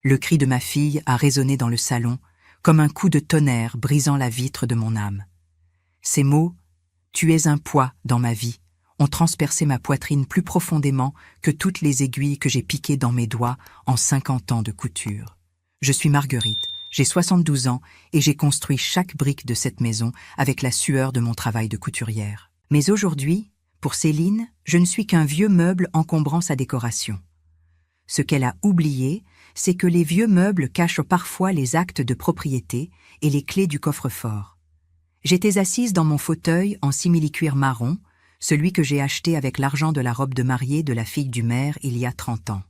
Le cri de ma fille a résonné dans le salon, comme un coup de tonnerre brisant la vitre de mon âme. Ces mots, « Tu es un poids dans ma vie », ont transpercé ma poitrine plus profondément que toutes les aiguilles que j'ai piquées dans mes doigts en 50 ans de couture. Je suis Marguerite, j'ai 72 ans et j'ai construit chaque brique de cette maison avec la sueur de mon travail de couturière. Mais aujourd'hui, pour Céline, je ne suis qu'un vieux meuble encombrant sa décoration. Ce qu'elle a oublié, c'est que les vieux meubles cachent parfois les actes de propriété et les clés du coffre-fort. J'étais assise dans mon fauteuil en simili-cuir marron, celui que j'ai acheté avec l'argent de la robe de mariée de la fille du maire il y a 30 ans.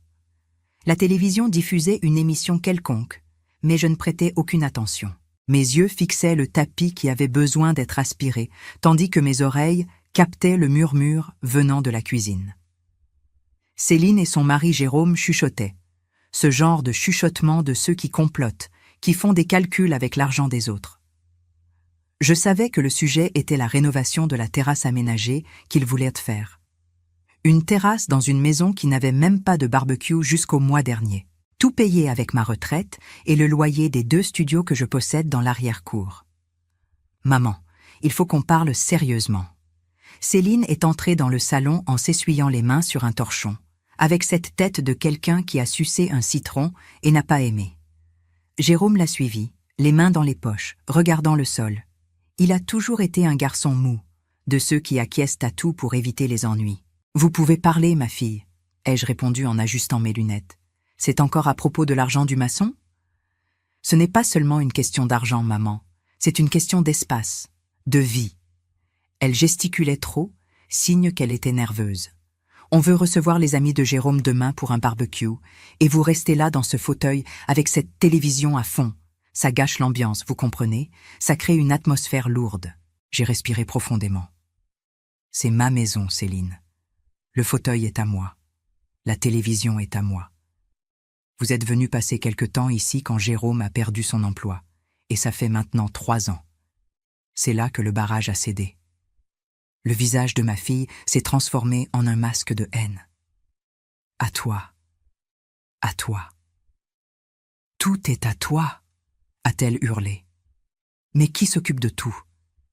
La télévision diffusait une émission quelconque, mais je ne prêtais aucune attention. Mes yeux fixaient le tapis qui avait besoin d'être aspiré, tandis que mes oreilles captaient le murmure venant de la cuisine. Céline et son mari Jérôme chuchotaient. Ce genre de chuchotement de ceux qui complotent, qui font des calculs avec l'argent des autres. Je savais que le sujet était la rénovation de la terrasse aménagée qu'ils voulaient faire. Une terrasse dans une maison qui n'avait même pas de barbecue jusqu'au mois dernier. Tout payé avec ma retraite et le loyer des 2 studios que je possède dans l'arrière-cour. Maman, il faut qu'on parle sérieusement. Céline est entrée dans le salon en s'essuyant les mains sur un torchon, avec cette tête de quelqu'un qui a sucé un citron et n'a pas aimé. Jérôme l'a suivie, les mains dans les poches, regardant le sol. Il a toujours été un garçon mou, de ceux qui acquiescent à tout pour éviter les ennuis. « Vous pouvez parler, ma fille », ai-je répondu en ajustant mes lunettes. « C'est encore à propos de l'argent du maçon ?»« Ce n'est pas seulement une question d'argent, maman. C'est une question d'espace, de vie. » Elle gesticulait trop, signe qu'elle était nerveuse. « On veut recevoir les amis de Jérôme demain pour un barbecue, et vous restez là dans ce fauteuil avec cette télévision à fond. Ça gâche l'ambiance, vous comprenez? Ça crée une atmosphère lourde. » J'ai respiré profondément. « C'est ma maison, Céline. Le fauteuil est à moi. La télévision est à moi. Vous êtes venu passer quelque temps ici quand Jérôme a perdu son emploi, et ça fait maintenant 3 ans. C'est là que le barrage a cédé. Le visage de ma fille s'est transformé en un masque de haine. À toi. À toi. Tout est à toi, a-t-elle hurlé. Mais qui s'occupe de tout?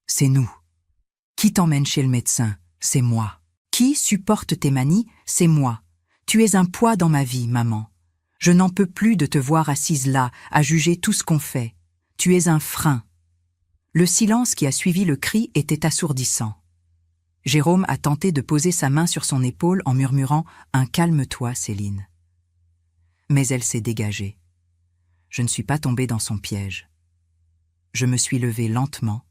C'est nous. Qui t'emmène chez le médecin? C'est moi. Qui supporte tes manies? C'est moi. Tu es un poids dans ma vie, maman. Je n'en peux plus de te voir assise là, à juger tout ce qu'on fait. Tu es un frein. Le silence qui a suivi le cri était assourdissant. Jérôme a tenté de poser sa main sur son épaule en murmurant « Un calme-toi, Céline ». Mais elle s'est dégagée. Je ne suis pas tombée dans son piège. Je me suis levée lentement,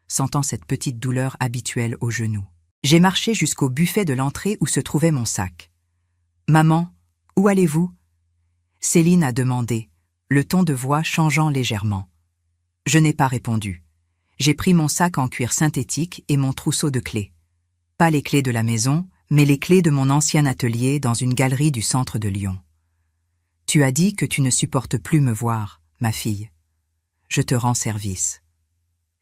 sentant cette petite douleur habituelle au genou. J'ai marché jusqu'au buffet de l'entrée où se trouvait mon sac. « Maman, où allez-vous » Céline a demandé, le ton de voix changeant légèrement. Je n'ai pas répondu. J'ai pris mon sac en cuir synthétique et mon trousseau de clés. Pas les clés de la maison, mais les clés de mon ancien atelier dans une galerie du centre de Lyon. « Tu as dit que tu ne supportes plus me voir, ma fille. Je te rends service. »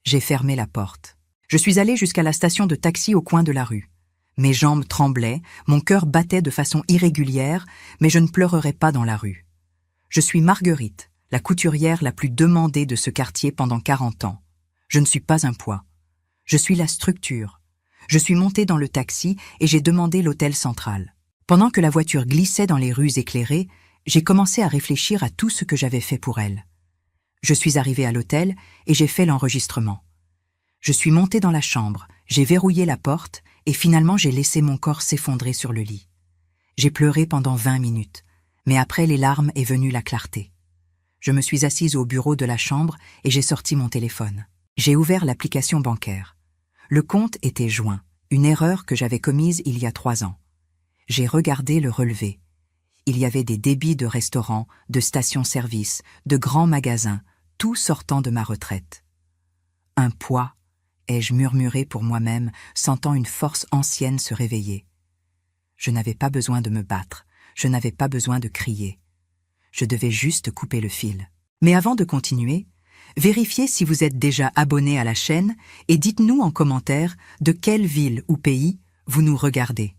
J'ai fermé la porte. Je suis allée jusqu'à la station de taxi au coin de la rue. Mes jambes tremblaient, mon cœur battait de façon irrégulière, mais je ne pleurerai pas dans la rue. Je suis Marguerite, la couturière la plus demandée de ce quartier pendant 40 ans. Je ne suis pas un poids. Je suis la structure. Je suis montée dans le taxi et j'ai demandé l'hôtel central. Pendant que la voiture glissait dans les rues éclairées, j'ai commencé à réfléchir à tout ce que j'avais fait pour elle. Je suis arrivée à l'hôtel et j'ai fait l'enregistrement. Je suis montée dans la chambre, j'ai verrouillé la porte et finalement j'ai laissé mon corps s'effondrer sur le lit. J'ai pleuré pendant 20 minutes, mais après les larmes est venue la clarté. Je me suis assise au bureau de la chambre et j'ai sorti mon téléphone. J'ai ouvert l'application bancaire. Le compte était joint, une erreur que j'avais commise il y a 3 ans. J'ai regardé le relevé. Il y avait des débits de restaurants, de stations-service, de grands magasins, tout sortant de ma retraite. Un poids, ai-je murmuré pour moi-même, sentant une force ancienne se réveiller. Je n'avais pas besoin de me battre, je n'avais pas besoin de crier. Je devais juste couper le fil. Mais avant de continuer, vérifiez si vous êtes déjà abonné à la chaîne et dites-nous en commentaire de quelle ville ou pays vous nous regardez.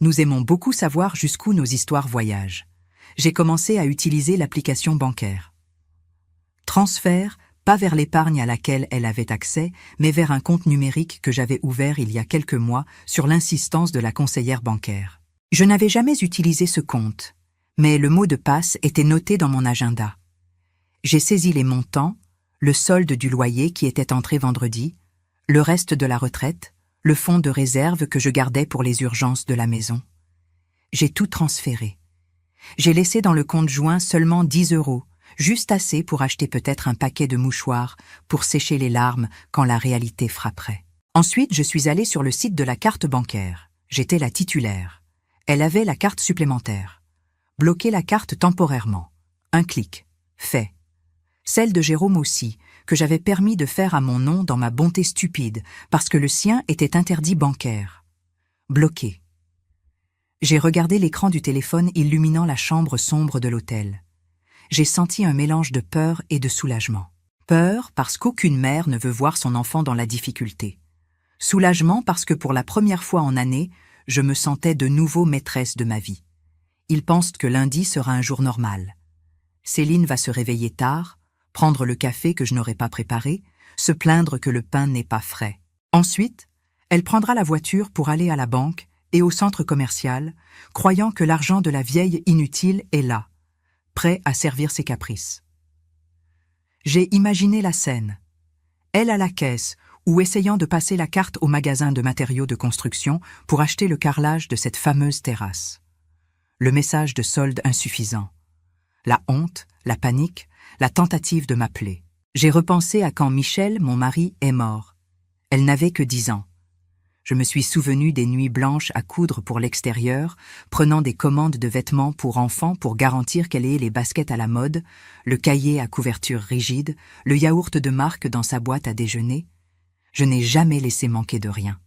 Nous aimons beaucoup savoir jusqu'où nos histoires voyagent. j'ai commencé à utiliser l'application bancaire. Transfert, pas vers l'épargne à laquelle elle avait accès, mais vers un compte numérique que j'avais ouvert il y a quelques mois sur l'insistance de la conseillère bancaire. Je n'avais jamais utilisé ce compte, mais le mot de passe était noté dans mon agenda. J'ai saisi les montants, le solde du loyer qui était entré vendredi, le reste de la retraite, le fonds de réserve que je gardais pour les urgences de la maison. J'ai tout transféré. J'ai laissé dans le compte joint seulement 10 €, juste assez pour acheter peut-être un paquet de mouchoirs pour sécher les larmes quand la réalité frapperait. Ensuite, je suis allée sur le site de la carte bancaire. J'étais la titulaire. Elle avait la carte supplémentaire. Bloquer la carte temporairement. Un clic. Fait. Celle de Jérôme aussi, que j'avais permis de faire à mon nom dans ma bonté stupide, parce que le sien était interdit bancaire. Bloqué. J'ai regardé l'écran du téléphone illuminant la chambre sombre de l'hôtel. J'ai senti un mélange de peur et de soulagement. Peur parce qu'aucune mère ne veut voir son enfant dans la difficulté. Soulagement parce que pour la première fois en année, je me sentais de nouveau maîtresse de ma vie. Ils pensent que lundi sera un jour normal. Céline va se réveiller tard, prendre le café que je n'aurai pas préparé, se plaindre que le pain n'est pas frais. Ensuite, elle prendra la voiture pour aller à la banque et au centre commercial, croyant que l'argent de la vieille inutile est là, prêt à servir ses caprices. J'ai imaginé la scène. Elle à la caisse, ou essayant de passer la carte au magasin de matériaux de construction pour acheter le carrelage de cette fameuse terrasse. Le message de solde insuffisant. La honte, la panique, la tentative de m'appeler. J'ai repensé à quand Michel, mon mari, est mort. Elle n'avait que 10 ans. Je me suis souvenu des nuits blanches à coudre pour l'extérieur, prenant des commandes de vêtements pour enfants pour garantir qu'elle ait les baskets à la mode, le cahier à couverture rigide, le yaourt de marque dans sa boîte à déjeuner. Je n'ai jamais laissé manquer de rien.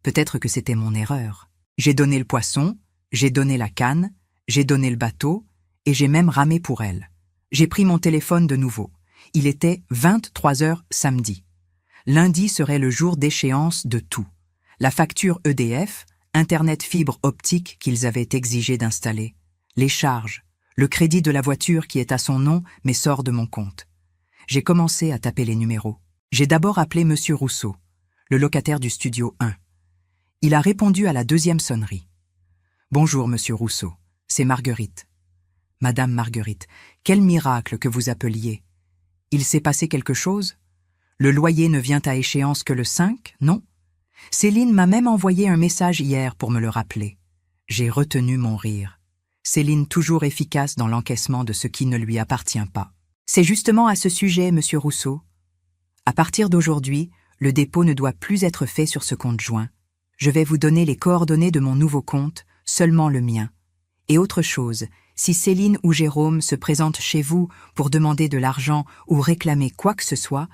Peut-être que c'était mon erreur. J'ai donné le poisson, j'ai donné la canne, j'ai donné le bateau, et j'ai même ramé pour elle. J'ai pris mon téléphone de nouveau. Il était 23 h samedi. Lundi serait le jour d'échéance de tout. La facture EDF, Internet fibre optique qu'ils avaient exigé d'installer, les charges, le crédit de la voiture qui est à son nom mais sort de mon compte. J'ai commencé à taper les numéros. J'ai d'abord appelé Monsieur Rousseau, le locataire du studio 1. Il a répondu à la deuxième sonnerie. « Bonjour, Monsieur Rousseau, c'est Marguerite. »« Madame Marguerite, quel miracle que vous appeliez. Il s'est passé quelque chose? Le loyer ne vient à échéance que le 5, non? Céline m'a même envoyé un message hier pour me le rappeler. » J'ai retenu mon rire. Céline toujours efficace dans l'encaissement de ce qui ne lui appartient pas. « C'est justement à ce sujet, Monsieur Rousseau. À partir d'aujourd'hui, le dépôt ne doit plus être fait sur ce compte joint. Je vais vous donner les coordonnées de mon nouveau compte, seulement le mien. Et autre chose, si Céline ou Jérôme se présentent chez vous pour demander de l'argent ou réclamer quoi que ce soit,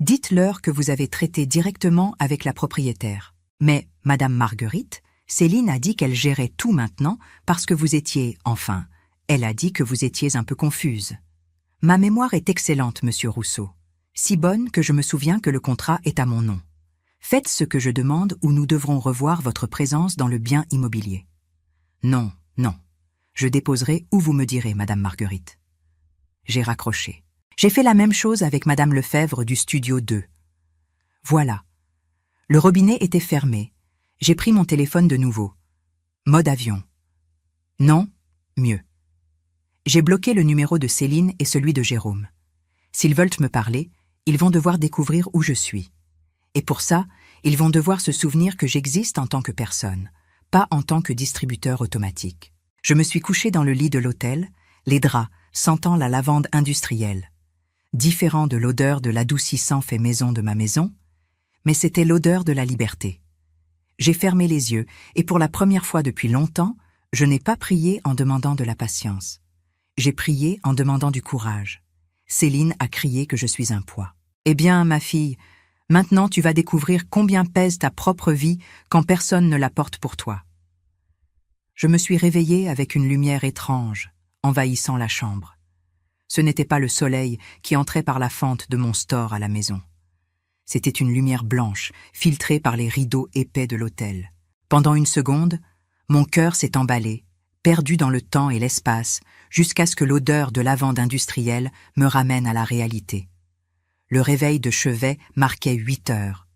dites-leur que vous avez traité directement avec la propriétaire. Mais, Madame Marguerite, Céline a dit qu'elle gérait tout maintenant parce que vous étiez, enfin, elle a dit que vous étiez un peu confuse. Ma mémoire est excellente, Monsieur Rousseau. Si bonne que je me souviens que le contrat est à mon nom. Faites ce que je demande ou nous devrons revoir votre présence dans le bien immobilier. Non, non. Je déposerai où vous me direz, Madame Marguerite. J'ai raccroché. J'ai fait la même chose avec Madame Lefebvre du studio 2. Voilà. Le robinet était fermé. J'ai pris mon téléphone de nouveau. Mode avion. Non, mieux. J'ai bloqué le numéro de Céline et celui de Jérôme. S'ils veulent me parler, ils vont devoir découvrir où je suis. Et pour ça, ils vont devoir se souvenir que j'existe en tant que personne, pas en tant que distributeur automatique. Je me suis couché dans le lit de l'hôtel, les draps sentant la lavande industrielle. Différent de l'odeur de l'adoucissant fait maison de ma maison, mais c'était l'odeur de la liberté. J'ai fermé les yeux et pour la première fois depuis longtemps, je n'ai pas prié en demandant de la patience. J'ai prié en demandant du courage. Céline a crié que je suis un poids. Eh bien, ma fille, maintenant tu vas découvrir combien pèse ta propre vie quand personne ne la porte pour toi. Je me suis réveillée avec une lumière étrange, envahissant la chambre. Ce n'était pas le soleil qui entrait par la fente de mon store à la maison. C'était une lumière blanche, filtrée par les rideaux épais de l'hôtel. Pendant une seconde, mon cœur s'est emballé, perdu dans le temps et l'espace, jusqu'à ce que l'odeur de lavande industrielle me ramène à la réalité. Le réveil de chevet marquait 8 heures.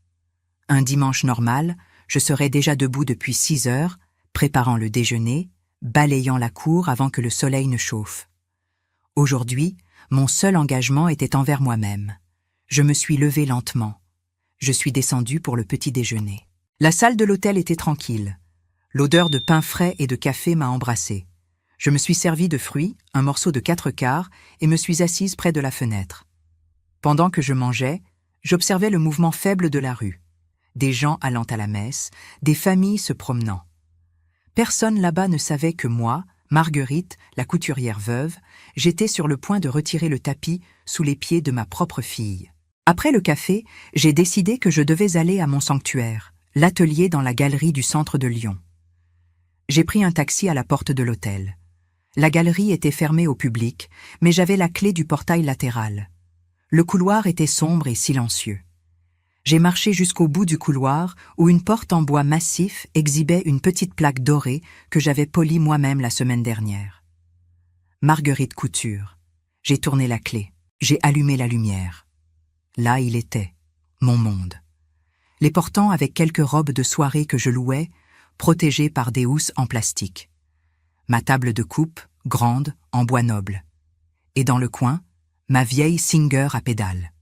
Un dimanche normal, je serais déjà debout depuis 6 heures, préparant le déjeuner, balayant la cour avant que le soleil ne chauffe. Aujourd'hui, mon seul engagement était envers moi-même. Je me suis levé lentement. Je suis descendu pour le petit déjeuner. La salle de l'hôtel était tranquille. L'odeur de pain frais et de café m'a embrassé. Je me suis servi de fruits, un morceau de 4/4, et me suis assise près de la fenêtre. Pendant que je mangeais, j'observais le mouvement faible de la rue. Des gens allant à la messe, des familles se promenant. Personne là-bas ne savait que moi, Marguerite, la couturière veuve, j'étais sur le point de retirer le tapis sous les pieds de ma propre fille. Après le café, j'ai décidé que je devais aller à mon sanctuaire, l'atelier dans la galerie du centre de Lyon. J'ai pris un taxi à la porte de l'hôtel. La galerie était fermée au public, mais j'avais la clé du portail latéral. Le couloir était sombre et silencieux. J'ai marché jusqu'au bout du couloir où une porte en bois massif exhibait une petite plaque dorée que j'avais polie moi-même la semaine dernière. Marguerite Couture. J'ai tourné la clé. J'ai allumé la lumière. Là il était, mon monde. Les portants avec quelques robes de soirée que je louais, protégées par des housses en plastique. Ma table de coupe, grande, en bois noble. Et dans le coin, ma vieille Singer à pédales.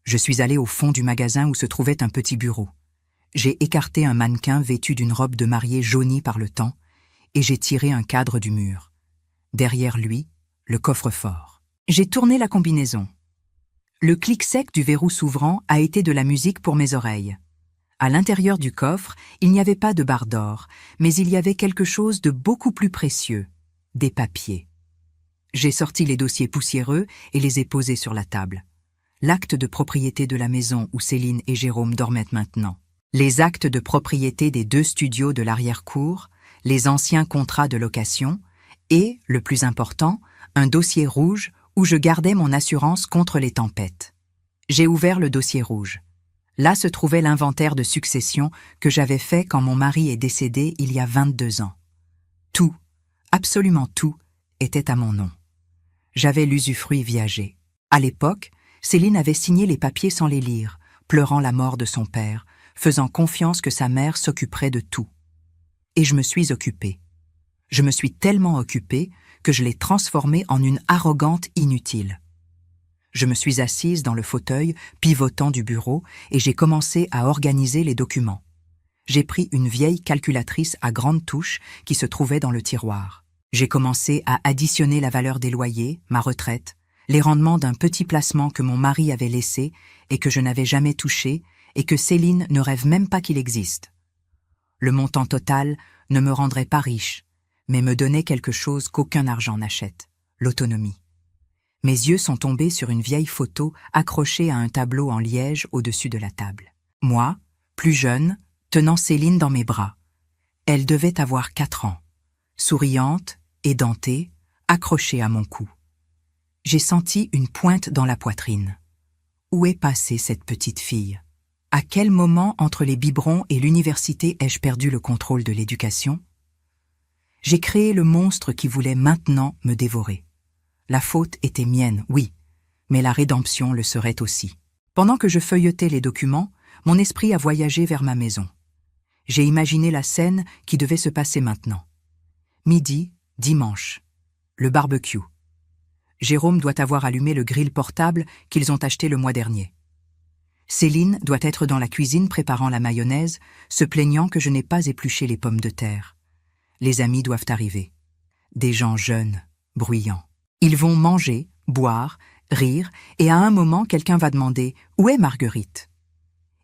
Je suis allé au fond du magasin où se trouvait un petit bureau. J'ai écarté un mannequin vêtu d'une robe de mariée jaunie par le temps et j'ai tiré un cadre du mur. Derrière lui, le coffre-fort. J'ai tourné la combinaison. Le clic sec du verrou s'ouvrant a été de la musique pour mes oreilles. À l'intérieur du coffre, il n'y avait pas de barre d'or, mais il y avait quelque chose de beaucoup plus précieux, des papiers. J'ai sorti les dossiers poussiéreux et les ai posés sur la table. L'acte de propriété de la maison où Céline et Jérôme dormaient maintenant. Les actes de propriété des 2 studios de l'arrière-cour, les anciens contrats de location et, le plus important, un dossier rouge où je gardais mon assurance contre les tempêtes. J'ai ouvert le dossier rouge. Là se trouvait l'inventaire de succession que j'avais fait quand mon mari est décédé il y a 22 ans. Tout, absolument tout, était à mon nom. J'avais l'usufruit viager. À l'époque, Céline avait signé les papiers sans les lire, pleurant la mort de son père, faisant confiance que sa mère s'occuperait de tout. Et je me suis occupée. Je me suis tellement occupée que je l'ai transformée en une arrogante inutile. Je me suis assise dans le fauteuil pivotant du bureau et j'ai commencé à organiser les documents. J'ai pris une vieille calculatrice à grandes touches qui se trouvait dans le tiroir. J'ai commencé à additionner la valeur des loyers, ma retraite, les rendements d'un petit placement que mon mari avait laissé et que je n'avais jamais touché et que Céline ne rêve même pas qu'il existe. Le montant total ne me rendrait pas riche, mais me donnait quelque chose qu'aucun argent n'achète, l'autonomie. Mes yeux sont tombés sur une vieille photo accrochée à un tableau en liège au-dessus de la table. Moi, plus jeune, tenant Céline dans mes bras. Elle devait avoir 4 ans, souriante, édentée, accrochée à mon cou. J'ai senti une pointe dans la poitrine. Où est passée cette petite fille? À quel moment entre les biberons et l'université ai-je perdu le contrôle de l'éducation? J'ai créé le monstre qui voulait maintenant me dévorer. La faute était mienne, oui, mais la rédemption le serait aussi. Pendant que je feuilletais les documents, mon esprit a voyagé vers ma maison. J'ai imaginé la scène qui devait se passer maintenant. Midi, dimanche. Le barbecue. Jérôme doit avoir allumé le grill portable qu'ils ont acheté le mois dernier. Céline doit être dans la cuisine préparant la mayonnaise, se plaignant que je n'ai pas épluché les pommes de terre. Les amis doivent arriver. Des gens jeunes, bruyants. Ils vont manger, boire, rire, et à un moment, quelqu'un va demander « Où est Marguerite ?»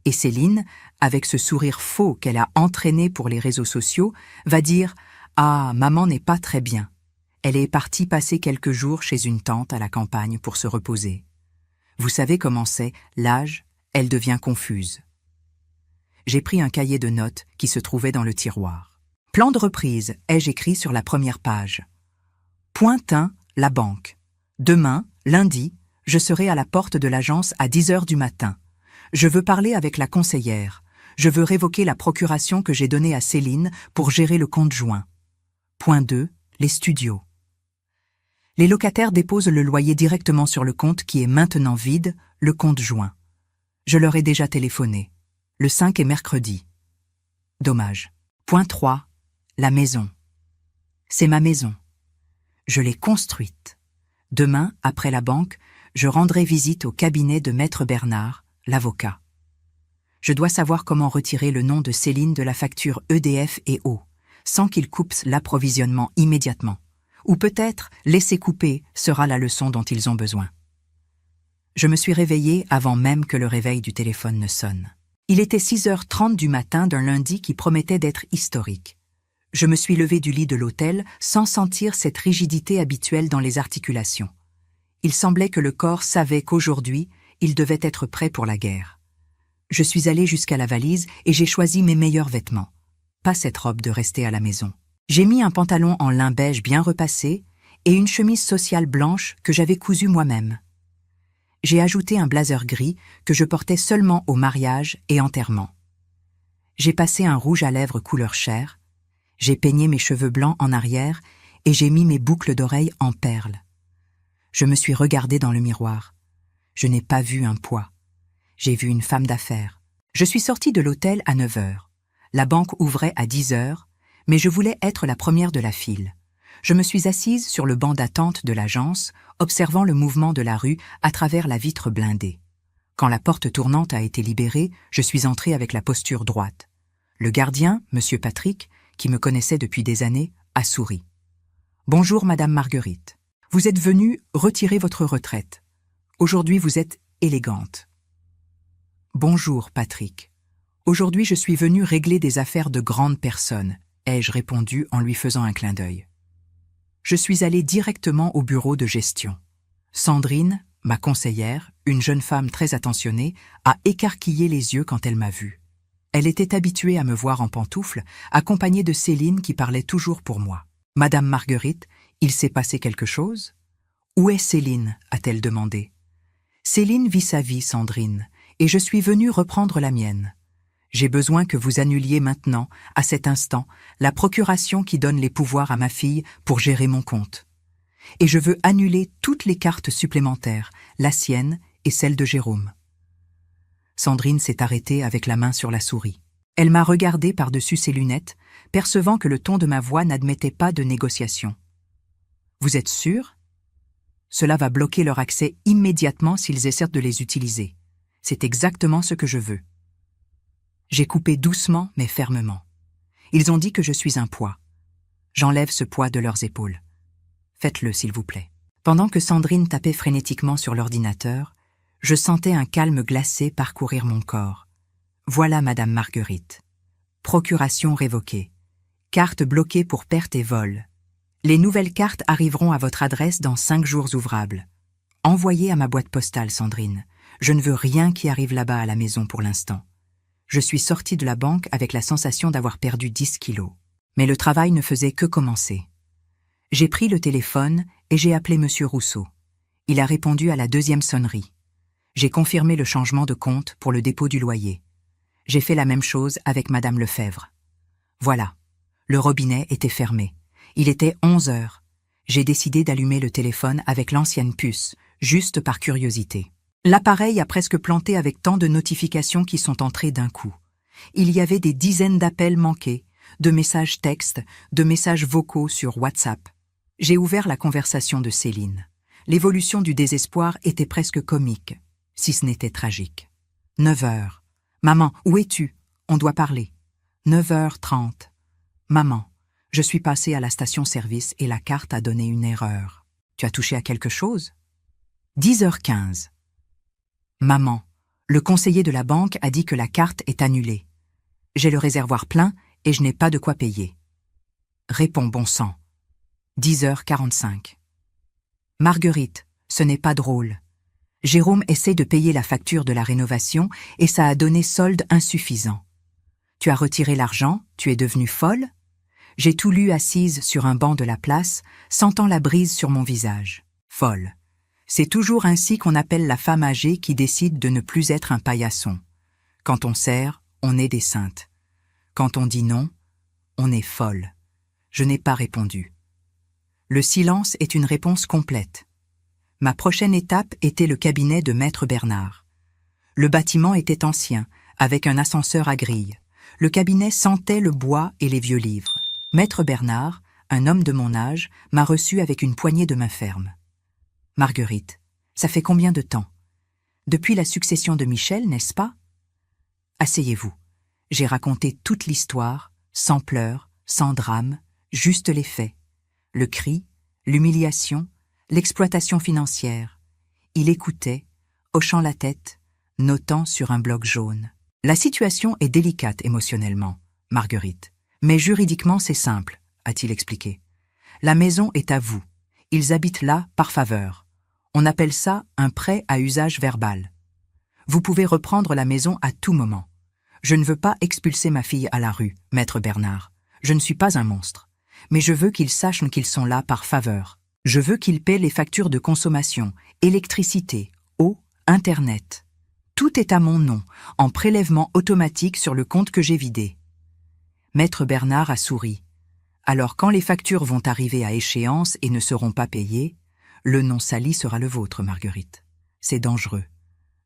Et Céline, avec ce sourire faux qu'elle a entraîné pour les réseaux sociaux, va dire « Ah, maman n'est pas très bien. Elle est partie passer quelques jours chez une tante à la campagne pour se reposer. Vous savez comment c'est, l'âge, elle devient confuse. » J'ai pris un cahier de notes qui se trouvait dans le tiroir. Plan de reprise, ai-je écrit sur la première page. Point 1, la banque. Demain, lundi, je serai à la porte de l'agence à 10 heures du matin. Je veux parler avec la conseillère. Je veux révoquer la procuration que j'ai donnée à Céline pour gérer le compte joint. Point 2, les studios. Les locataires déposent le loyer directement sur le compte qui est maintenant vide, le compte joint. Je leur ai déjà téléphoné. Le 5 est mercredi. Dommage. Point 3. La maison. C'est ma maison. Je l'ai construite. Demain, après la banque, je rendrai visite au cabinet de Maître Bernard, l'avocat. Je dois savoir comment retirer le nom de Céline de la facture EDF et eau, sans qu'il coupe l'approvisionnement immédiatement. Ou peut-être laisser couper sera la leçon dont ils ont besoin. Je me suis réveillée avant même que le réveil du téléphone ne sonne. Il était 6h30 du matin d'un lundi qui promettait d'être historique. Je me suis levée du lit de l'hôtel sans sentir cette rigidité habituelle dans les articulations. Il semblait que le corps savait qu'aujourd'hui, il devait être prêt pour la guerre. Je suis allée jusqu'à la valise et j'ai choisi mes meilleurs vêtements. Pas cette robe de rester à la maison. J'ai mis un pantalon en lin beige bien repassé et une chemise sociale blanche que j'avais cousue moi-même. J'ai ajouté un blazer gris que je portais seulement au mariage et enterrement. J'ai passé un rouge à lèvres couleur chair, j'ai peigné mes cheveux blancs en arrière et j'ai mis mes boucles d'oreilles en perles. Je me suis regardée dans le miroir. Je n'ai pas vu un poids. J'ai vu une femme d'affaires. Je suis sortie de l'hôtel à 9h. La banque ouvrait à 10h, mais je voulais être la première de la file. Je me suis assise sur le banc d'attente de l'agence, observant le mouvement de la rue à travers la vitre blindée. Quand la porte tournante a été libérée, je suis entrée avec la posture droite. Le gardien, M. Patrick, qui me connaissait depuis des années, a souri. « Bonjour, Madame Marguerite. Vous êtes venue retirer votre retraite. Aujourd'hui, vous êtes élégante. » « Bonjour, Patrick. Aujourd'hui, je suis venue régler des affaires de grandes personnes, » ai-je répondu en lui faisant un clin d'œil. Je suis allée directement au bureau de gestion. Sandrine, ma conseillère, une jeune femme très attentionnée, a écarquillé les yeux quand elle m'a vue. Elle était habituée à me voir en pantoufles, accompagnée de Céline qui parlait toujours pour moi. « Madame Marguerite, il s'est passé quelque chose ?»« Où est Céline ?» a-t-elle demandé. « Céline vit sa vie, Sandrine, et je suis venue reprendre la mienne. J'ai besoin que vous annuliez maintenant, à cet instant, la procuration qui donne les pouvoirs à ma fille pour gérer mon compte. Et je veux annuler toutes les cartes supplémentaires, la sienne et celle de Jérôme. » Sandrine s'est arrêtée avec la main sur la souris. Elle m'a regardé par-dessus ses lunettes, percevant que le ton de ma voix n'admettait pas de négociation. « Vous êtes sûr ? Cela va bloquer leur accès immédiatement s'ils essaient de les utiliser. C'est exactement ce que je veux. » J'ai coupé doucement mais fermement. Ils ont dit que je suis un poids. J'enlève ce poids de leurs épaules. Faites-le, s'il vous plaît. Pendant que Sandrine tapait frénétiquement sur l'ordinateur, je sentais un calme glacé parcourir mon corps. Voilà, Madame Marguerite. Procuration révoquée. Carte bloquée pour perte et vol. Les nouvelles cartes arriveront à votre adresse dans 5 jours ouvrables. Envoyez à ma boîte postale, Sandrine. Je ne veux rien qui arrive là-bas à la maison pour l'instant. Je suis sortie de la banque avec la sensation d'avoir perdu 10 kilos. Mais le travail ne faisait que commencer. J'ai pris le téléphone et j'ai appelé M. Rousseau. Il a répondu à la 2e sonnerie. J'ai confirmé le changement de compte pour le dépôt du loyer. J'ai fait la même chose avec Madame Lefebvre. Voilà. Le robinet était fermé. Il était 11h. J'ai décidé d'allumer le téléphone avec l'ancienne puce, juste par curiosité. L'appareil a presque planté avec tant de notifications qui sont entrées d'un coup. Il y avait des dizaines d'appels manqués, de messages textes, de messages vocaux sur WhatsApp. J'ai ouvert la conversation de Céline. L'évolution du désespoir était presque comique, si ce n'était tragique. 9h. Maman, où es-tu? On doit parler. 9h30. Maman, je suis passée à la station-service et la carte a donné une erreur. Tu as touché à quelque chose? 10h15. Maman, le conseiller de la banque a dit que la carte est annulée. J'ai le réservoir plein et je n'ai pas de quoi payer. Réponds, bon sang. 10h45. Marguerite, ce n'est pas drôle. Jérôme essaie de payer la facture de la rénovation et ça a donné solde insuffisant. Tu as retiré l'argent, tu es devenue folle? J'ai tout lu assise sur un banc de la place, sentant la brise sur mon visage. Folle. C'est toujours ainsi qu'on appelle la femme âgée qui décide de ne plus être un paillasson. Quand on sert, on est des saintes. Quand on dit non, on est folle. Je n'ai pas répondu. Le silence est une réponse complète. Ma prochaine étape était le cabinet de Maître Bernard. Le bâtiment était ancien, avec un ascenseur à grille. Le cabinet sentait le bois et les vieux livres. Maître Bernard, un homme de mon âge, m'a reçu avec une poignée de main ferme. « Marguerite, ça fait combien de temps? Depuis la succession de Michel, n'est-ce pas? Asseyez-vous. » J'ai raconté toute l'histoire, sans pleurs, sans drame, juste les faits. Le cri, l'humiliation, l'exploitation financière. Il écoutait, hochant la tête, notant sur un bloc jaune. La situation est délicate émotionnellement, Marguerite. Mais juridiquement c'est simple, a-t-il expliqué. La maison est à vous. Ils habitent là par faveur. On appelle ça un prêt à usage verbal. Vous pouvez reprendre la maison à tout moment. Je ne veux pas expulser ma fille à la rue, Maître Bernard. Je ne suis pas un monstre. Mais je veux qu'ils sachent qu'ils sont là par faveur. Je veux qu'ils paient les factures de consommation, électricité, eau, Internet. Tout est à mon nom, en prélèvement automatique sur le compte que j'ai vidé. Maître Bernard a souri. Alors quand les factures vont arriver à échéance et ne seront pas payées, le nom sali sera le vôtre, Marguerite. C'est dangereux.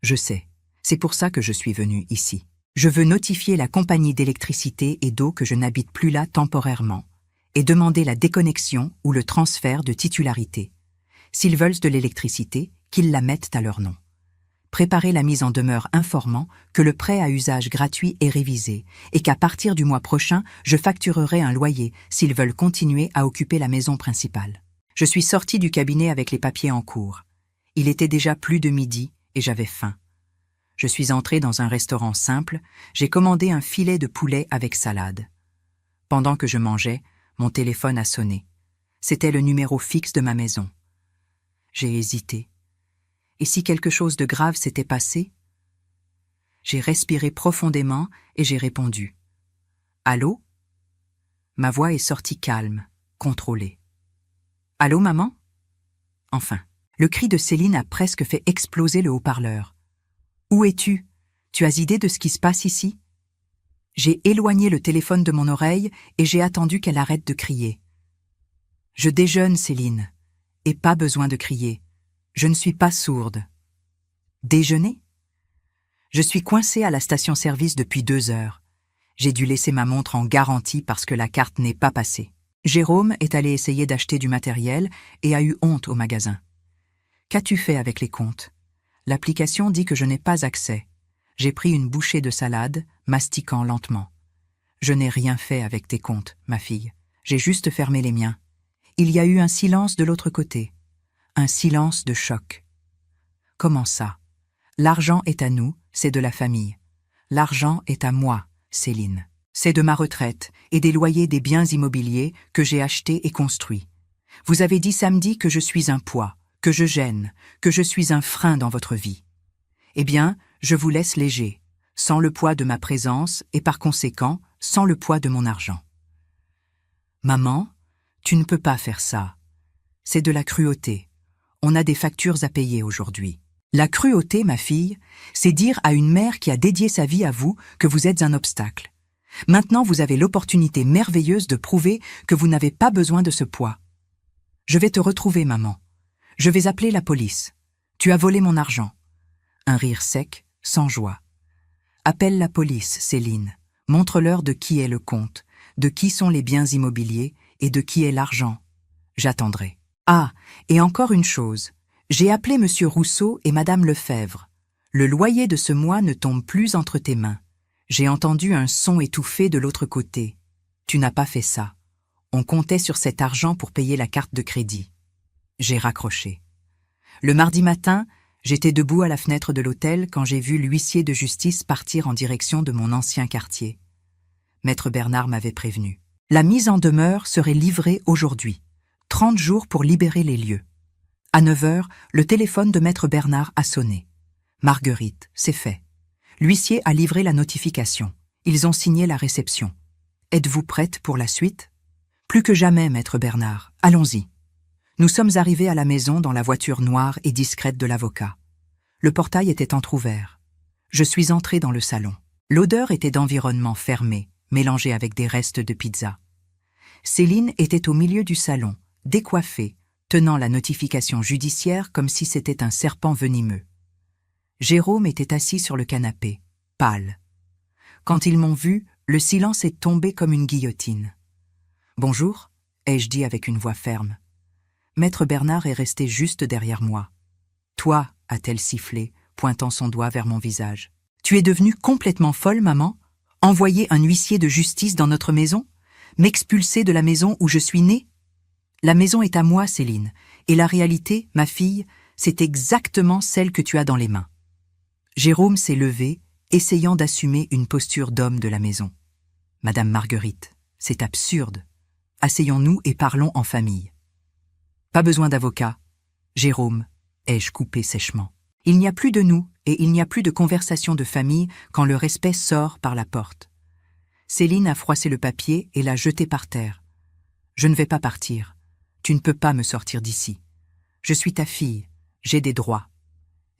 Je sais. C'est pour ça que je suis venue ici. Je veux notifier la compagnie d'électricité et d'eau que je n'habite plus là temporairement et demander la déconnexion ou le transfert de titularité. S'ils veulent de l'électricité, qu'ils la mettent à leur nom. Préparez la mise en demeure informant que le prêt à usage gratuit est révisé et qu'à partir du mois prochain, je facturerai un loyer s'ils veulent continuer à occuper la maison principale. Je suis sortie du cabinet avec les papiers en cours. Il était déjà plus de midi et j'avais faim. Je suis entrée dans un restaurant simple, j'ai commandé un filet de poulet avec salade. Pendant que je mangeais, mon téléphone a sonné. C'était le numéro fixe de ma maison. J'ai hésité. Et si quelque chose de grave s'était passé? J'ai respiré profondément et j'ai répondu. « Allô ?» Ma voix est sortie calme, contrôlée. « Allô, maman ?» Enfin, le cri de Céline a presque fait exploser le haut-parleur. « Où es-tu? Tu as idée de ce qui se passe ici ?» J'ai éloigné le téléphone de mon oreille et j'ai attendu qu'elle arrête de crier. « Je déjeune, Céline, et pas besoin de crier. Je ne suis pas sourde. » Déjeuner? Je suis coincée à la station-service depuis 2 heures. J'ai dû laisser ma montre en garantie parce que la carte n'est pas passée. Jérôme est allé essayer d'acheter du matériel et a eu honte au magasin. « Qu'as-tu fait avec les comptes? » L'application dit que je n'ai pas accès. J'ai pris une bouchée de salade, mastiquant lentement. « Je n'ai rien fait avec tes comptes, ma fille. J'ai juste fermé les miens. » Il y a eu un silence de l'autre côté. Un silence de choc. « Comment ça? L'argent est à nous, c'est de la famille. L'argent est à moi, Céline. C'est de ma retraite et des loyers des biens immobiliers que j'ai achetés et construits. Vous avez dit samedi que je suis un poids, que je gêne, que je suis un frein dans votre vie. Eh bien, je vous laisse léger, sans le poids de ma présence et par conséquent, sans le poids de mon argent. Maman, tu ne peux pas faire ça. C'est de la cruauté. On a des factures à payer aujourd'hui. La cruauté, ma fille, c'est dire à une mère qui a dédié sa vie à vous que vous êtes un obstacle. Maintenant, vous avez l'opportunité merveilleuse de prouver que vous n'avez pas besoin de ce poids. Je vais te retrouver, maman. Je vais appeler la police. Tu as volé mon argent. Un rire sec, sans joie. Appelle la police, Céline. Montre-leur de qui est le compte, de qui sont les biens immobiliers et de qui est l'argent. J'attendrai. Ah, et encore une chose. J'ai appelé Monsieur Rousseau et Madame Lefebvre. Le loyer de ce mois ne tombe plus entre tes mains. J'ai entendu un son étouffé de l'autre côté. Tu n'as pas fait ça. On comptait sur cet argent pour payer la carte de crédit. J'ai raccroché. Le mardi matin, j'étais debout à la fenêtre de l'hôtel quand j'ai vu l'huissier de justice partir en direction de mon ancien quartier. Maître Bernard m'avait prévenu. La mise en demeure serait livrée aujourd'hui. 30 jours pour libérer les lieux. À 9 heures, le téléphone de Maître Bernard a sonné. Marguerite, c'est fait. L'huissier a livré la notification. Ils ont signé la réception. Êtes-vous prête pour la suite? Plus que jamais, Maître Bernard. Allons-y. Nous sommes arrivés à la maison dans la voiture noire et discrète de l'avocat. Le portail était entrouvert. Je suis entrée dans le salon. L'odeur était d'environnement fermé, mélangée avec des restes de pizza. Céline était au milieu du salon, décoiffé, tenant la notification judiciaire comme si c'était un serpent venimeux. Jérôme était assis sur le canapé, pâle. Quand ils m'ont vu, le silence est tombé comme une guillotine. « Bonjour », ai-je dit avec une voix ferme. Maître Bernard est resté juste derrière moi. « Toi », a-t-elle sifflé, pointant son doigt vers mon visage. « Tu es devenue complètement folle, maman? Envoyer un huissier de justice dans notre maison? M'expulser de la maison où je suis née? La maison est à moi, Céline, et la réalité, ma fille, c'est exactement celle que tu as dans les mains. » Jérôme s'est levé, essayant d'assumer une posture d'homme de la maison. « Madame Marguerite, c'est absurde. Asseyons-nous et parlons en famille. »« Pas besoin d'avocat. Jérôme, » ai-je coupé sèchement. « Il n'y a plus de nous et il n'y a plus de conversation de famille quand le respect sort par la porte. » Céline a froissé le papier et l'a jeté par terre. « Je ne vais pas partir. Tu ne peux pas me sortir d'ici. Je suis ta fille, j'ai des droits. »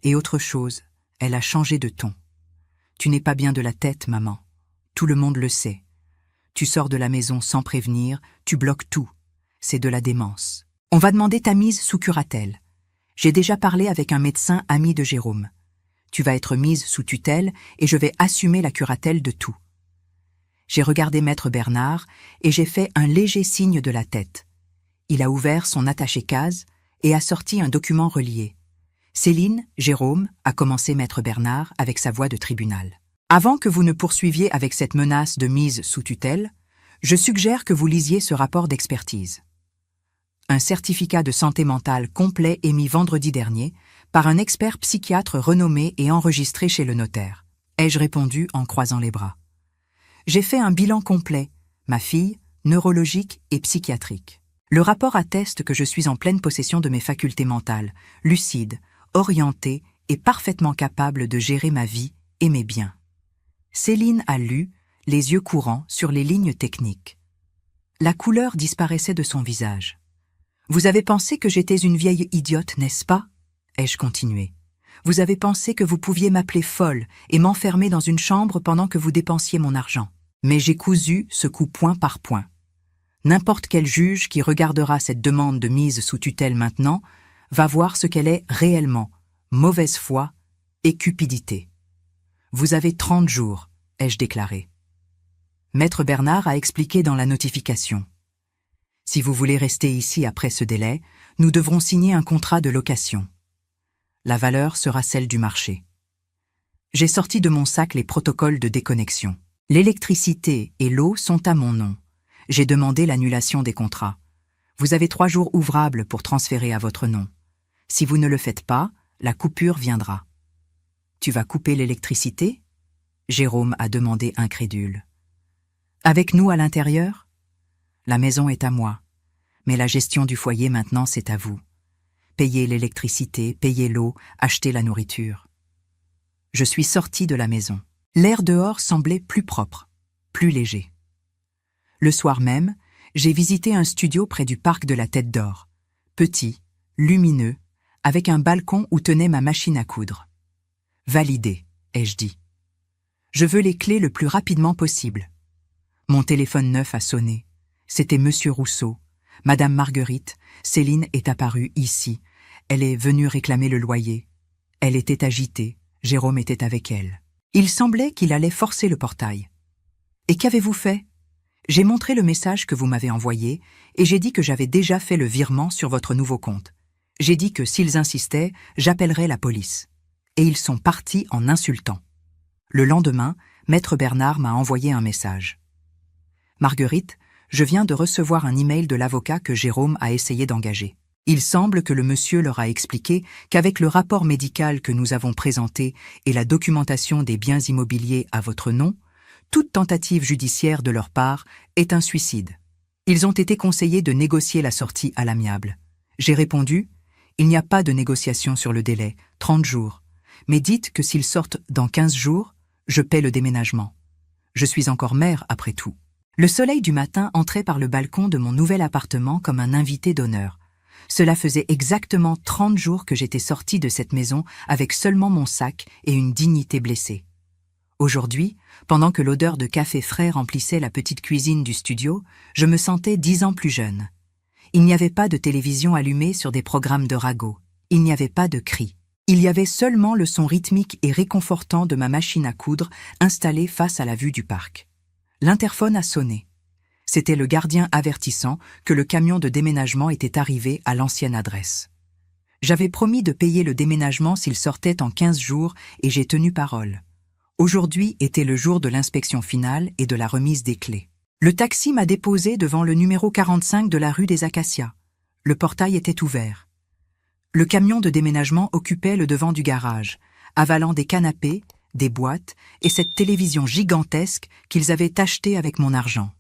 Et autre chose, elle a changé de ton. « Tu n'es pas bien de la tête, maman. Tout le monde le sait. Tu sors de la maison sans prévenir, tu bloques tout. C'est de la démence. On va demander ta mise sous curatelle. J'ai déjà parlé avec un médecin ami de Jérôme. Tu vas être mise sous tutelle et je vais assumer la curatelle de tout. » J'ai regardé Maître Bernard et j'ai fait un léger signe de la tête. Il a ouvert son attaché-case et a sorti un document relié. « Céline, Jérôme, » a commencé Maître Bernard avec sa voix de tribunal. « Avant que vous ne poursuiviez avec cette menace de mise sous tutelle, je suggère que vous lisiez ce rapport d'expertise. Un certificat de santé mentale complet émis vendredi dernier par un expert psychiatre renommé et enregistré chez le notaire. » Ai-je répondu en croisant les bras. J'ai fait un bilan complet, ma fille, neurologique et psychiatrique. Le rapport atteste que je suis en pleine possession de mes facultés mentales, lucide, orientée et parfaitement capable de gérer ma vie et mes biens. Céline a lu, les yeux courants, sur les lignes techniques. La couleur disparaissait de son visage. « Vous avez pensé que j'étais une vieille idiote, n'est-ce pas ?» ai-je continué. « Vous avez pensé que vous pouviez m'appeler folle et m'enfermer dans une chambre pendant que vous dépensiez mon argent. Mais j'ai cousu ce coup point par point. N'importe quel juge qui regardera cette demande de mise sous tutelle maintenant va voir ce qu'elle est réellement, mauvaise foi et cupidité. Vous avez 30 jours, ai-je déclaré. Maître Bernard a expliqué dans la notification. Si vous voulez rester ici après ce délai, nous devrons signer un contrat de location. La valeur sera celle du marché. J'ai sorti de mon sac les protocoles de déconnexion. L'électricité et l'eau sont à mon nom. J'ai demandé l'annulation des contrats. Vous avez 3 jours ouvrables pour transférer à votre nom. Si vous ne le faites pas, la coupure viendra. Tu vas couper l'électricité ? Jérôme a demandé incrédule. Avec nous à l'intérieur ? La maison est à moi, mais la gestion du foyer maintenant c'est à vous. Payez l'électricité, payez l'eau, achetez la nourriture. Je suis sorti de la maison. L'air dehors semblait plus propre, plus léger. Le soir même, j'ai visité un studio près du parc de la Tête d'Or, petit, lumineux, avec un balcon où tenait ma machine à coudre. Validé, ai-je dit. Je veux les clés le plus rapidement possible. Mon téléphone neuf a sonné. C'était Monsieur Rousseau. Madame Marguerite, Céline est apparue ici. Elle est venue réclamer le loyer. Elle était agitée. Jérôme était avec elle. Il semblait qu'il allait forcer le portail. « Et qu'avez-vous fait ?» J'ai montré le message que vous m'avez envoyé et j'ai dit que j'avais déjà fait le virement sur votre nouveau compte. J'ai dit que s'ils insistaient, j'appellerais la police. Et ils sont partis en insultant. Le lendemain, Maître Bernard m'a envoyé un message. « Marguerite, je viens de recevoir un email de l'avocat que Jérôme a essayé d'engager. Il semble que le monsieur leur a expliqué qu'avec le rapport médical que nous avons présenté et la documentation des biens immobiliers à votre nom, toute tentative judiciaire de leur part est un suicide. Ils ont été conseillés de négocier la sortie à l'amiable. J'ai répondu, il n'y a pas de négociation sur le délai, 30 jours. Mais dites que s'ils sortent dans 15 jours, je paie le déménagement. Je suis encore mère après tout. Le soleil du matin entrait par le balcon de mon nouvel appartement comme un invité d'honneur. Cela faisait exactement 30 jours que j'étais sortie de cette maison avec seulement mon sac et une dignité blessée. Aujourd'hui, pendant que l'odeur de café frais remplissait la petite cuisine du studio, je me sentais 10 ans plus jeune. Il n'y avait pas de télévision allumée sur des programmes de ragots. Il n'y avait pas de cris. Il y avait seulement le son rythmique et réconfortant de ma machine à coudre installée face à la vue du parc. L'interphone a sonné. C'était le gardien avertissant que le camion de déménagement était arrivé à l'ancienne adresse. J'avais promis de payer le déménagement s'il sortait en 15 jours et j'ai tenu parole. Aujourd'hui était le jour de l'inspection finale et de la remise des clés. Le taxi m'a déposé devant le numéro 45 de la rue des Acacias. Le portail était ouvert. Le camion de déménagement occupait le devant du garage, avalant des canapés, des boîtes et cette télévision gigantesque qu'ils avaient achetée avec mon argent.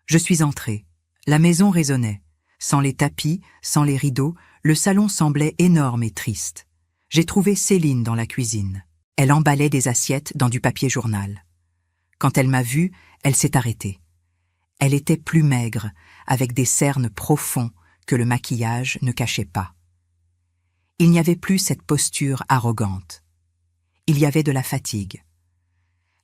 Je suis entrée. La maison résonnait. Sans les tapis, sans les rideaux, le salon semblait énorme et triste. J'ai trouvé Céline dans la cuisine. Elle emballait des assiettes dans du papier journal. Quand elle m'a vue, elle s'est arrêtée. Elle était plus maigre, avec des cernes profonds que le maquillage ne cachait pas. Il n'y avait plus cette posture arrogante. Il y avait de la fatigue.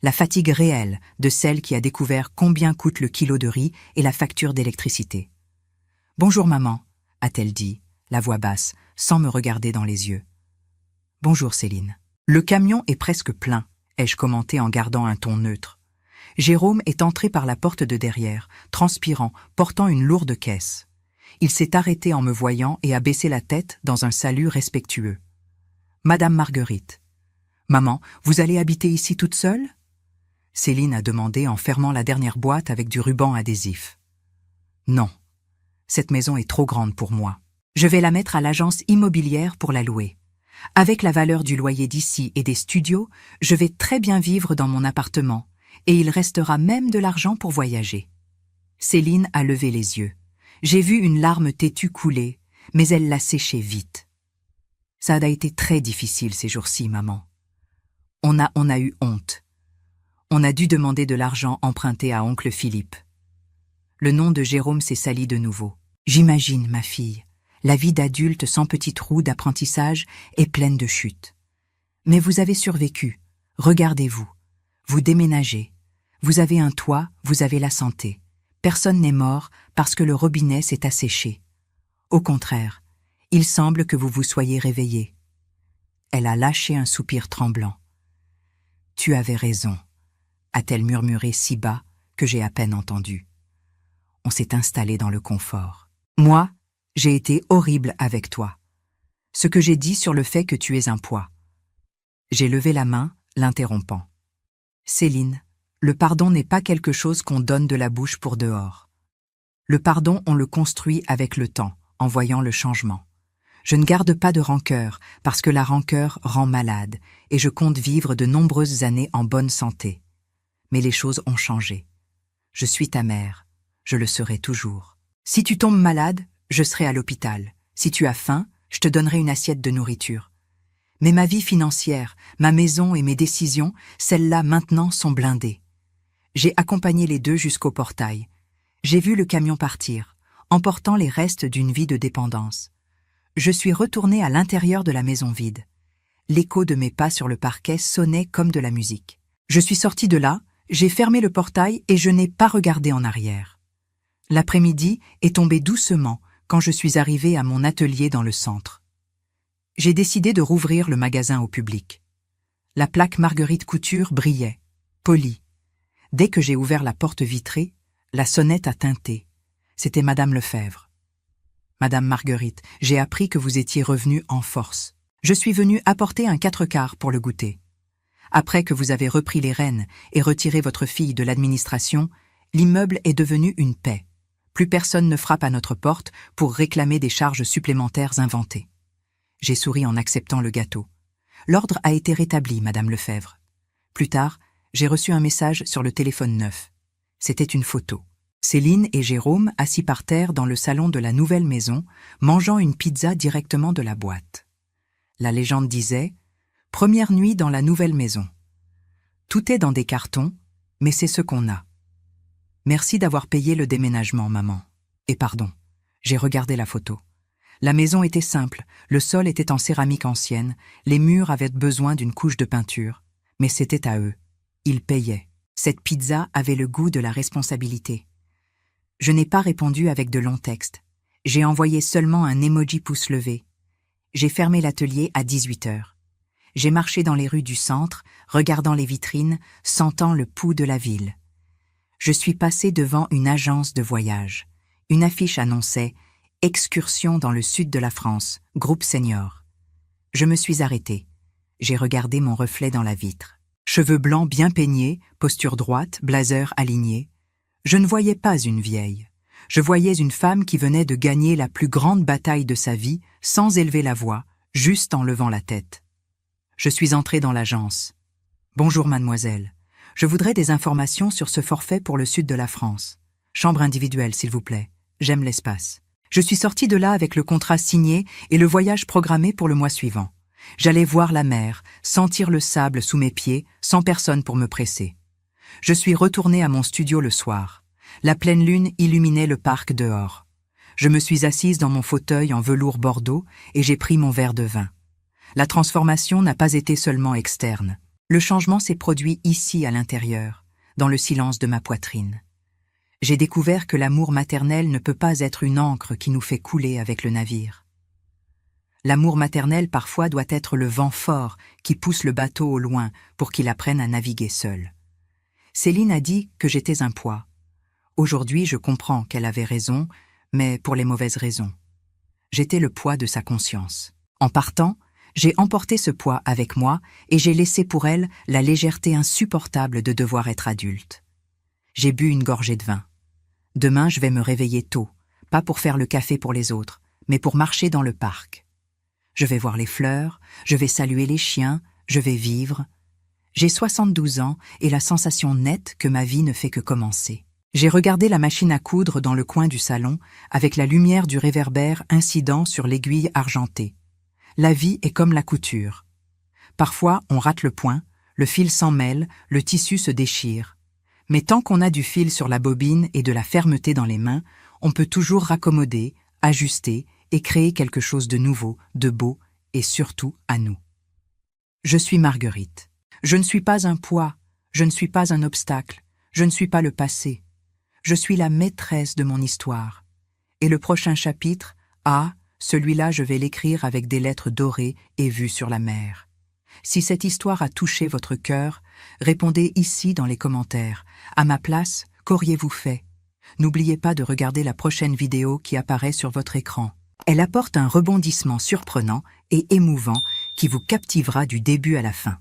La fatigue réelle de celle qui a découvert combien coûte le kilo de riz et la facture d'électricité. « Bonjour maman », a-t-elle dit, la voix basse, sans me regarder dans les yeux. « Bonjour Céline. »« Le camion est presque plein », ai-je commenté en gardant un ton neutre. Jérôme est entré par la porte de derrière, transpirant, portant une lourde caisse. Il s'est arrêté en me voyant et a baissé la tête dans un salut respectueux. « Madame Marguerite. »« Maman, vous allez habiter ici toute seule ?» Céline a demandé en fermant la dernière boîte avec du ruban adhésif. « Non. Cette maison est trop grande pour moi. Je vais la mettre à l'agence immobilière pour la louer. Avec la valeur du loyer d'ici et des studios, je vais très bien vivre dans mon appartement et il restera même de l'argent pour voyager. » Céline a levé les yeux. J'ai vu une larme têtue couler, mais elle l'a séchée vite. « Ça a été très difficile ces jours-ci, maman. On a eu honte. On a dû demander de l'argent emprunté à oncle Philippe. » Le nom de Jérôme s'est sali de nouveau. « J'imagine, ma fille, la vie d'adulte sans petit trou d'apprentissage est pleine de chutes. Mais vous avez survécu. Regardez-vous. Vous déménagez. Vous avez un toit, vous avez la santé. Personne n'est mort parce que le robinet s'est asséché. Au contraire, il semble que vous vous soyez réveillé. » Elle a lâché un soupir tremblant. « Tu avais raison, » a-t-elle murmuré si bas que j'ai à peine entendu. On s'est installé dans le confort. Moi, j'ai été horrible avec toi. Ce que j'ai dit sur le fait que tu es un poids. J'ai levé la main, l'interrompant. Céline, le pardon n'est pas quelque chose qu'on donne de la bouche pour dehors. Le pardon, on le construit avec le temps, en voyant le changement. Je ne garde pas de rancœur, parce que la rancœur rend malade, et je compte vivre de nombreuses années en bonne santé. Mais les choses ont changé. Je suis ta mère, je le serai toujours. Si tu tombes malade, je serai à l'hôpital. Si tu as faim, je te donnerai une assiette de nourriture. Mais ma vie financière, ma maison et mes décisions, celles-là maintenant sont blindées. J'ai accompagné les deux jusqu'au portail. J'ai vu le camion partir, emportant les restes d'une vie de dépendance. Je suis retournée à l'intérieur de la maison vide. L'écho de mes pas sur le parquet sonnait comme de la musique. Je suis sortie de là, j'ai fermé le portail et je n'ai pas regardé en arrière. L'après-midi est tombé doucement quand je suis arrivée à mon atelier dans le centre. J'ai décidé de rouvrir le magasin au public. La plaque Marguerite Couture brillait, polie. Dès que j'ai ouvert la porte vitrée, la sonnette a tinté. C'était Madame Lefebvre. « Madame Marguerite, j'ai appris que vous étiez revenue en force. Je suis venue apporter un 4/4 pour le goûter. Après que vous avez repris les rênes et retiré votre fille de l'administration, l'immeuble est devenu une paix. Plus personne ne frappe à notre porte pour réclamer des charges supplémentaires inventées. » J'ai souri en acceptant le gâteau. L'ordre a été rétabli, Madame Lefebvre. Plus tard, j'ai reçu un message sur le téléphone neuf. C'était une photo. Céline et Jérôme assis par terre dans le salon de la nouvelle maison, mangeant une pizza directement de la boîte. La légende disait « Première nuit dans la nouvelle maison. Tout est dans des cartons, mais c'est ce qu'on a. Merci d'avoir payé le déménagement, maman. Et pardon, j'ai regardé la photo. La maison était simple, le sol était en céramique ancienne, les murs avaient besoin d'une couche de peinture, mais c'était à eux. Ils payaient. Cette pizza avait le goût de la responsabilité. Je n'ai pas répondu avec de longs textes. J'ai envoyé seulement un emoji pouce levé. J'ai fermé l'atelier à 18 heures. J'ai marché dans les rues du centre, regardant les vitrines, sentant le pouls de la ville. Je suis passé devant une agence de voyage. Une affiche annonçait « Excursion dans le sud de la France, groupe senior ». Je me suis arrêté. J'ai regardé mon reflet dans la vitre. Cheveux blancs bien peignés, posture droite, blazer aligné. Je ne voyais pas une vieille. Je voyais une femme qui venait de gagner la plus grande bataille de sa vie, sans élever la voix, juste en levant la tête. Je suis entré dans l'agence. « Bonjour mademoiselle. Je voudrais des informations sur ce forfait pour le sud de la France. Chambre individuelle, s'il vous plaît. J'aime l'espace. » Je suis sorti de là avec le contrat signé et le voyage programmé pour le mois suivant. J'allais voir la mer, sentir le sable sous mes pieds, sans personne pour me presser. Je suis retourné à mon studio le soir. La pleine lune illuminait le parc dehors. Je me suis assise dans mon fauteuil en velours bordeaux et j'ai pris mon verre de vin. La transformation n'a pas été seulement externe. Le changement s'est produit ici à l'intérieur, dans le silence de ma poitrine. J'ai découvert que l'amour maternel ne peut pas être une ancre qui nous fait couler avec le navire. L'amour maternel parfois doit être le vent fort qui pousse le bateau au loin pour qu'il apprenne à naviguer seul. Céline a dit que j'étais un poids. Aujourd'hui, je comprends qu'elle avait raison, mais pour les mauvaises raisons. J'étais le poids de sa conscience. En partant, j'ai emporté ce poids avec moi et j'ai laissé pour elle la légèreté insupportable de devoir être adulte. J'ai bu une gorgée de vin. Demain, je vais me réveiller tôt, pas pour faire le café pour les autres, mais pour marcher dans le parc. Je vais voir les fleurs, je vais saluer les chiens, je vais vivre. J'ai 72 ans et la sensation nette que ma vie ne fait que commencer. J'ai regardé la machine à coudre dans le coin du salon avec la lumière du réverbère incident sur l'aiguille argentée. La vie est comme la couture. Parfois, on rate le point, le fil s'en mêle, le tissu se déchire. Mais tant qu'on a du fil sur la bobine et de la fermeté dans les mains, on peut toujours raccommoder, ajuster et créer quelque chose de nouveau, de beau et surtout à nous. Je suis Marguerite. Je ne suis pas un poids, je ne suis pas un obstacle, je ne suis pas le passé. Je suis la maîtresse de mon histoire. Et le prochain chapitre, celui-là je vais l'écrire avec des lettres dorées et vues sur la mer. Si cette histoire a touché votre cœur, répondez ici dans les commentaires. À ma place, qu'auriez-vous fait? N'oubliez pas de regarder la prochaine vidéo qui apparaît sur votre écran. Elle apporte un rebondissement surprenant et émouvant qui vous captivera du début à la fin.